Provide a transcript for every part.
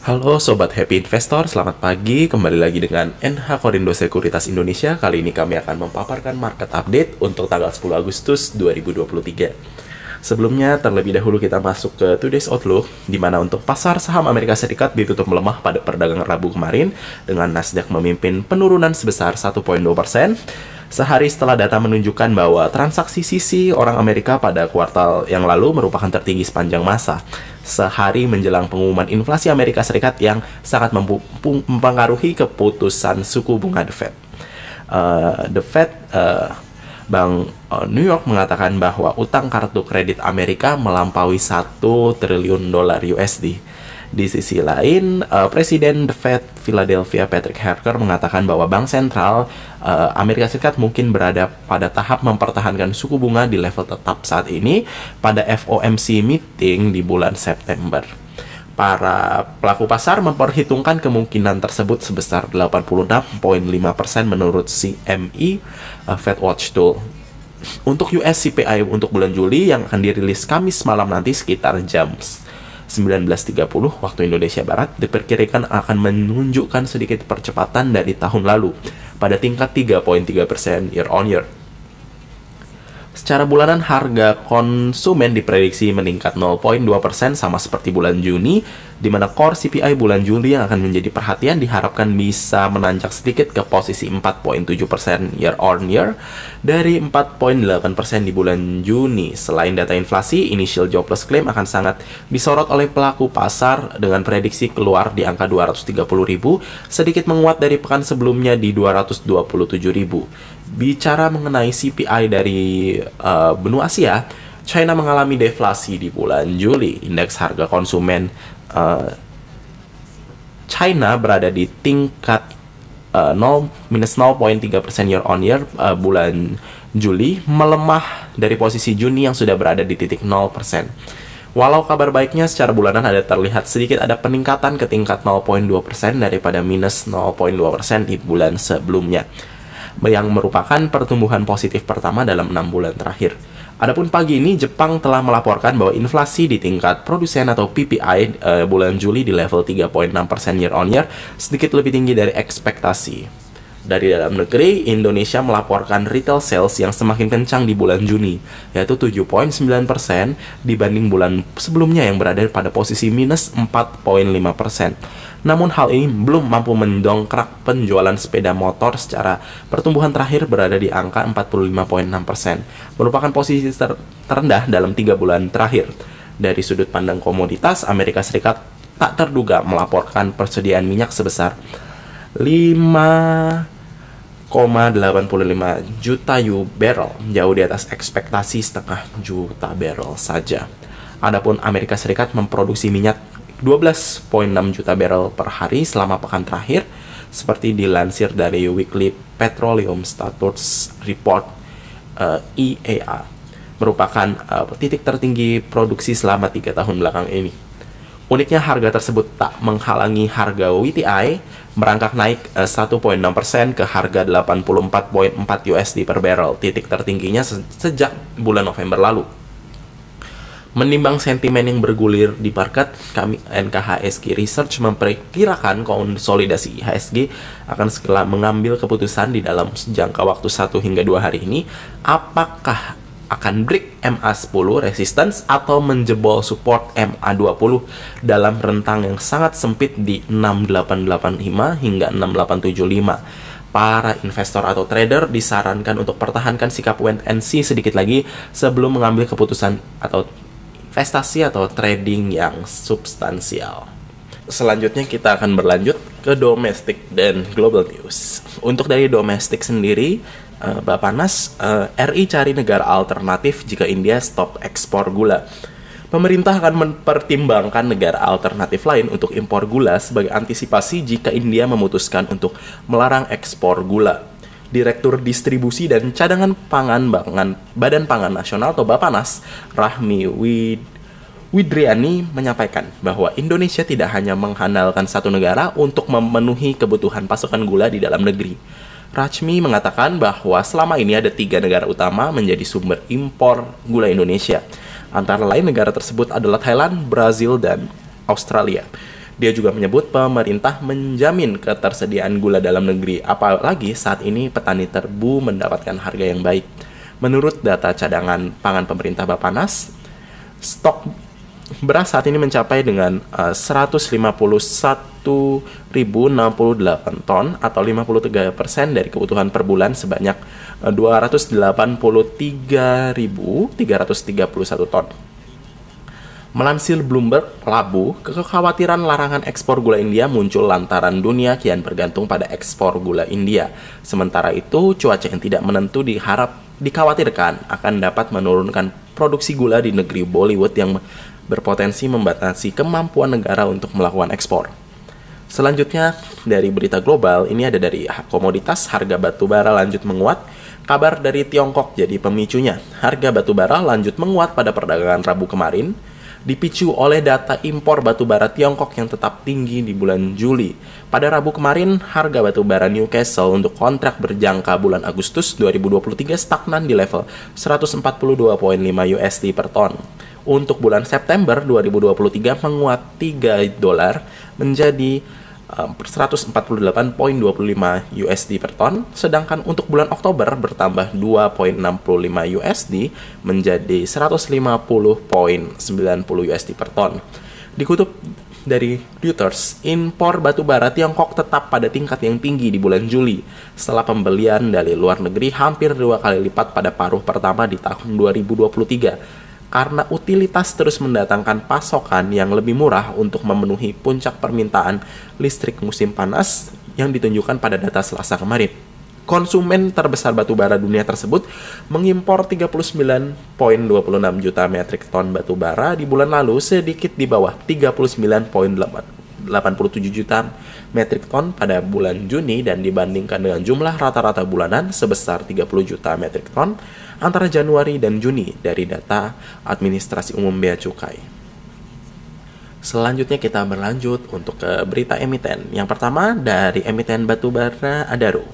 Halo Sobat Happy Investor, selamat pagi. Kembali lagi dengan NH Korindo Sekuritas Indonesia. Kali ini kami akan memaparkan market update untuk tanggal 10 Agustus 2023. Sebelumnya, terlebih dahulu kita masuk ke Today's Outlook, di mana untuk pasar saham Amerika Serikat ditutup melemah pada perdagangan Rabu kemarin, dengan Nasdaq memimpin penurunan sebesar 1,2%. Sehari setelah data menunjukkan bahwa transaksi sisi orang Amerika pada kuartal yang lalu merupakan tertinggi sepanjang masa. Sehari menjelang pengumuman inflasi Amerika Serikat yang sangat mempengaruhi keputusan suku bunga The Fed. Bank New York mengatakan bahwa utang kartu kredit Amerika melampaui 1 triliun dolar USD. Di sisi lain, Presiden The Fed Philadelphia Patrick Harker mengatakan bahwa Bank Sentral Amerika Serikat mungkin berada pada tahap mempertahankan suku bunga di level tetap saat ini pada FOMC meeting di bulan September. Para pelaku pasar memperhitungkan kemungkinan tersebut sebesar 86,5% menurut CME Fed Watch Tool. Untuk US CPI untuk bulan Juli yang akan dirilis Kamis malam nanti sekitar jam 19.30 waktu Indonesia Barat diperkirakan akan menunjukkan sedikit percepatan dari tahun lalu pada tingkat 3,3% year on year. Secara bulanan, harga konsumen diprediksi meningkat 0,2% sama seperti bulan Juni, di mana core CPI bulan Juli yang akan menjadi perhatian diharapkan bisa menanjak sedikit ke posisi 4,7% year on year dari 4,8% di bulan Juni. Selain data inflasi, initial jobless claim akan sangat disorot oleh pelaku pasar dengan prediksi keluar di angka 230.000, sedikit menguat dari pekan sebelumnya di 227.000. Bicara mengenai CPI dari benua Asia, China mengalami deflasi di bulan Juli. Indeks harga konsumen China berada di tingkat minus 0,3% year on year bulan Juli, melemah dari posisi Juni yang sudah berada di titik 0%. Walau kabar baiknya secara bulanan ada terlihat sedikit ada peningkatan ke tingkat 0,2% daripada minus 0,2% di bulan sebelumnya, yang merupakan pertumbuhan positif pertama dalam 6 bulan terakhir. Adapun pagi ini, Jepang telah melaporkan bahwa inflasi di tingkat produsen atau PPI bulan Juli di level 3,6% year on year, sedikit lebih tinggi dari ekspektasi. Dari dalam negeri, Indonesia melaporkan retail sales yang semakin kencang di bulan Juni, yaitu 7,9% dibanding bulan sebelumnya yang berada pada posisi minus 4,5%. Namun hal ini belum mampu mendongkrak penjualan sepeda motor secara pertumbuhan terakhir berada di angka 45,6%, merupakan posisi terendah dalam 3 bulan terakhir. Dari sudut pandang komoditas, Amerika Serikat tak terduga melaporkan persediaan minyak sebesar 5,85 juta barrel, jauh di atas ekspektasi 0,5 juta barrel saja. Adapun Amerika Serikat memproduksi minyak 12,6 juta barrel per hari selama pekan terakhir, seperti dilansir dari Weekly Petroleum Status Report EAA, merupakan titik tertinggi produksi selama 3 tahun belakang ini. Uniknya, harga tersebut tak menghalangi harga WTI merangkak naik 1,6% ke harga 84,4 USD per barrel, titik tertingginya sejak bulan November lalu. Menimbang sentimen yang bergulir di market, kami NKHSG Research memperkirakan konsolidasi IHSG akan segera mengambil keputusan di dalam jangka waktu 1 hingga 2 hari ini, apakah akan break MA10 resistance atau menjebol support MA20 dalam rentang yang sangat sempit di 6885 hingga 6875. Para investor atau trader disarankan untuk pertahankan sikap wait and see sedikit lagi sebelum mengambil keputusan atau investasi atau trading yang substansial. Selanjutnya kita akan berlanjut ke domestik dan global news. Untuk dari domestik sendiri, Bapanas, RI cari negara alternatif jika India stop ekspor gula. Pemerintah akan mempertimbangkan negara alternatif lain untuk impor gula sebagai antisipasi jika India memutuskan untuk melarang ekspor gula. Direktur Distribusi dan Cadangan Pangan Badan Pangan Nasional atau Bapanas, Rahmi Widriani menyampaikan bahwa Indonesia tidak hanya mengandalkan satu negara untuk memenuhi kebutuhan pasokan gula di dalam negeri. Rachmi mengatakan bahwa selama ini ada 3 negara utama menjadi sumber impor gula Indonesia. Antara lain negara tersebut adalah Thailand, Brazil, dan Australia. Dia juga menyebut pemerintah menjamin ketersediaan gula dalam negeri, apalagi saat ini petani tebu mendapatkan harga yang baik. Menurut data cadangan pangan pemerintah Bappenas, stok beras saat ini mencapai dengan 151.068 ton atau 53% dari kebutuhan per bulan sebanyak 283.331 ton. Melansir Bloomberg Labu, kekhawatiran larangan ekspor gula India muncul lantaran dunia kian bergantung pada ekspor gula India. Sementara itu, cuaca yang tidak menentu dikhawatirkan akan dapat menurunkan produksi gula di negeri Bollywood yang berpotensi membatasi kemampuan negara untuk melakukan ekspor. Selanjutnya, dari berita global, ini ada dari komoditas harga batu bara lanjut menguat. Kabar dari Tiongkok jadi pemicunya. Harga batu bara lanjut menguat pada perdagangan Rabu kemarin, dipicu oleh data impor batu bara Tiongkok yang tetap tinggi di bulan Juli. Pada Rabu kemarin, harga batu bara Newcastle untuk kontrak berjangka bulan Agustus 2023 stagnan di level 142,5 USD per ton. Untuk bulan September 2023 menguat $3 menjadi 148,25 USD per ton, sedangkan untuk bulan Oktober bertambah 2,65 USD menjadi 150,90 USD per ton. Dikutip dari Reuters, impor batu bara Tiongkok tetap pada tingkat yang tinggi di bulan Juli, setelah pembelian dari luar negeri hampir 2 kali lipat pada paruh pertama di tahun 2023. Karena utilitas terus mendatangkan pasokan yang lebih murah untuk memenuhi puncak permintaan listrik musim panas yang ditunjukkan pada data Selasa kemarin. Konsumen terbesar batu bara dunia tersebut mengimpor 39,26 juta metrik ton batu bara di bulan lalu, sedikit di bawah 39,87 juta metrik ton pada bulan Juni, dan dibandingkan dengan jumlah rata-rata bulanan sebesar 30 juta metrik ton antara Januari dan Juni dari data Administrasi Umum Bea Cukai. Selanjutnya kita berlanjut untuk ke berita emiten. Yang pertama dari emiten batubara Adaro.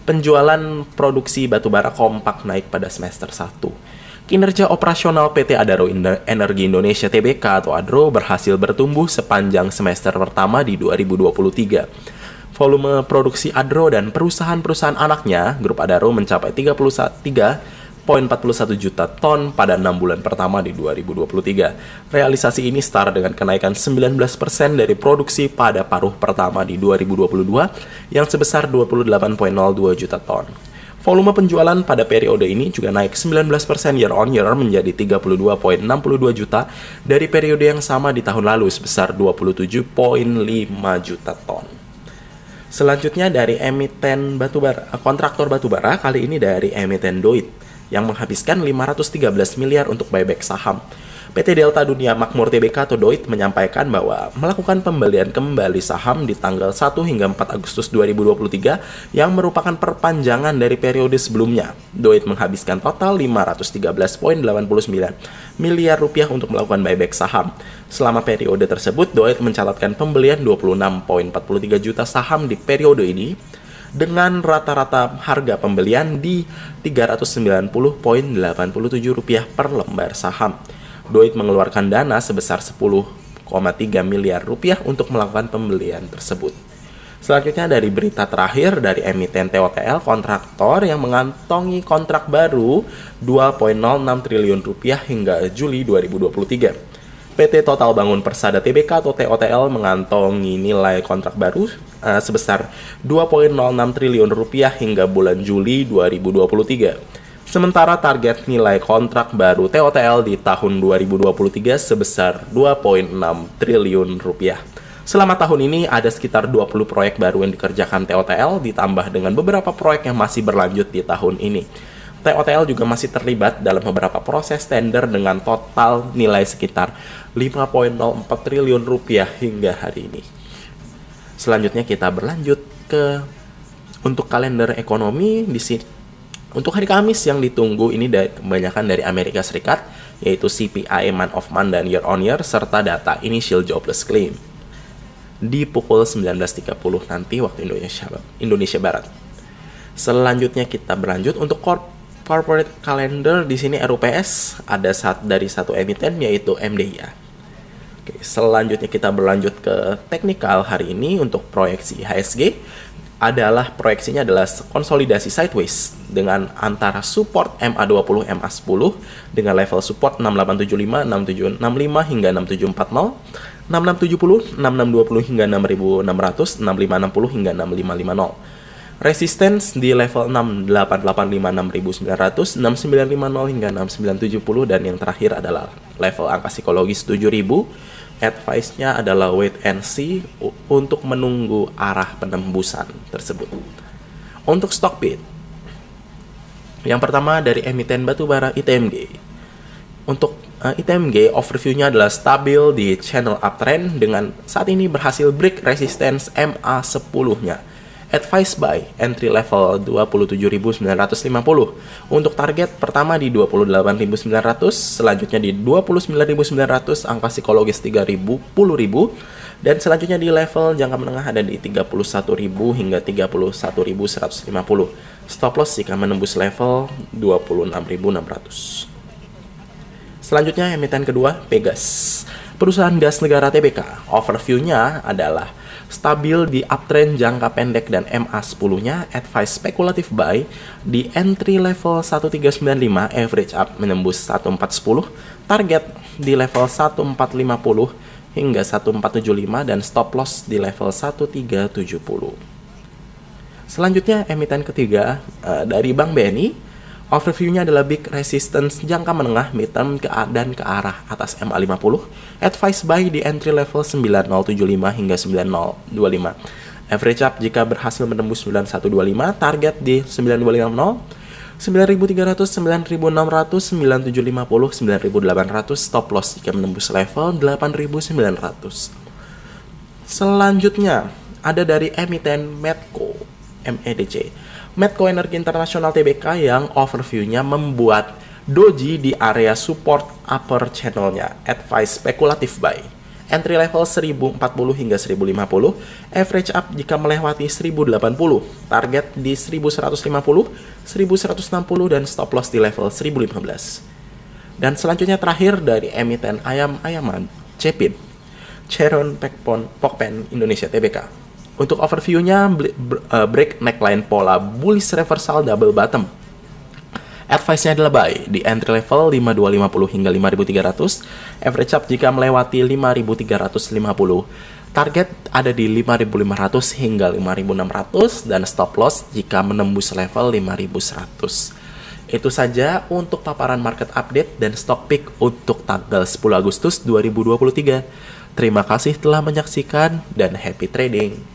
Penjualan produksi batubara kompak naik pada semester 1. Kinerja operasional PT Adaro Energi Indonesia Tbk atau Adro berhasil bertumbuh sepanjang semester pertama di 2023. Volume produksi Adro dan perusahaan-perusahaan anaknya, Grup Adaro, mencapai 3,41 juta ton pada 6 bulan pertama di 2023. Realisasi ini setara dengan kenaikan 19% dari produksi pada paruh pertama di 2022 yang sebesar 28,02 juta ton. Volume penjualan pada periode ini juga naik 19% year on year menjadi 32,62 juta dari periode yang sama di tahun lalu sebesar 27,5 juta ton. Selanjutnya dari emiten batubara, kontraktor batubara, kali ini dari emiten Doit yang menghabiskan 513 miliar untuk buyback saham. PT Delta Dunia Makmur Tbk atau Doit menyampaikan bahwa melakukan pembelian kembali saham di tanggal 1 hingga 4 Agustus 2023 yang merupakan perpanjangan dari periode sebelumnya. Doit menghabiskan total 513,89 miliar rupiah untuk melakukan buyback saham. Selama periode tersebut, Doit mencatatkan pembelian 26,43 juta saham di periode ini dengan rata-rata harga pembelian di Rp390,87 per lembar saham. Doit mengeluarkan dana sebesar 10,3 miliar rupiah untuk melakukan pembelian tersebut. Selanjutnya dari berita terakhir dari emiten TOTL, kontraktor yang mengantongi kontrak baru 2,06 triliun rupiah hingga Juli 2023. PT Total Bangun Persada Tbk atau TOTL mengantongi nilai kontrak baru sebesar 2,06 triliun rupiah hingga bulan Juli 2023. Sementara target nilai kontrak baru TOTL di tahun 2023 sebesar 2,6 triliun rupiah. Selama tahun ini ada sekitar 20 proyek baru yang dikerjakan TOTL ditambah dengan beberapa proyek yang masih berlanjut di tahun ini. TOTL juga masih terlibat dalam beberapa proses tender dengan total nilai sekitar 5,04 triliun rupiah hingga hari ini. Selanjutnya kita berlanjut ke untuk kalender ekonomi di sini. Untuk hari Kamis yang ditunggu ini kebanyakan dari Amerika Serikat, yaitu CPI month of month dan year on year, serta data initial jobless claim di pukul 19.30 nanti waktu Indonesia Barat. Selanjutnya kita berlanjut untuk corporate calendar. Di sini RUPS ada dari satu emiten yaitu MDIA. Oke, selanjutnya kita berlanjut ke teknikal hari ini. Untuk proyeksi IHSG adalah proyeksinya adalah konsolidasi sideways dengan antara support MA20 MA10 dengan level support 6875, 6765 hingga 6740, 6670, 6620 hingga 6600, 6560 hingga 6550. Resistance di level 6885, 6900, 6950 hingga 6970, dan yang terakhir adalah level angka psikologis 7000. Advice-nya adalah wait and see untuk menunggu arah penembusan tersebut. Untuk Stockbit, yang pertama dari emiten batubara ITMG. Untuk ITMG, overview-nya adalah stabil di channel uptrend dengan saat ini berhasil break resistance MA10-nya. Advice buy, entry level 27.950. Untuk target pertama di 28.900, selanjutnya di 29.900, angka psikologis 3010.000, dan selanjutnya di level jangka menengah ada di 31.000 hingga 31.150. Stop loss jika menembus level 26.600. Selanjutnya emiten kedua, Pegas. Perusahaan gas negara TBK. Overview-nya adalah stabil di uptrend jangka pendek dan MA10-nya. Advice spekulatif buy di entry level 1395, average up menembus 1410, target di level 1450 hingga 1475, dan stop loss di level 1370. Selanjutnya emiten ketiga dari Bank BNI. Overview-nya adalah big resistance jangka menengah, midterm dan ke arah atas MA50. Advice buy di entry level 9075 hingga 9025. Average up jika berhasil menembus 9125, target di 9250, 9300, 9600, 9750, 9800, stop loss jika menembus level 8900. Selanjutnya ada dari emiten Medco, MEDC. Medco Energi Internasional TBK yang overview-nya membuat doji di area support upper channel-nya. Advice spekulatif buy. Entry level 1040 hingga 1050. Average up jika melewati 1080. Target di 1150, 1160, dan stop loss di level 1015. Dan selanjutnya terakhir dari emiten ayam-ayaman, Cepin, Cheron Pokpen Indonesia TBK. Untuk overview-nya, break neckline pola bullish reversal double bottom. Advice-nya adalah buy di entry level 5250 hingga 5300. Average up jika melewati 5350. Target ada di 5500 hingga 5600, dan stop loss jika menembus level 5100. Itu saja untuk paparan market update dan stock pick untuk tanggal 10 Agustus 2023. Terima kasih telah menyaksikan dan happy trading.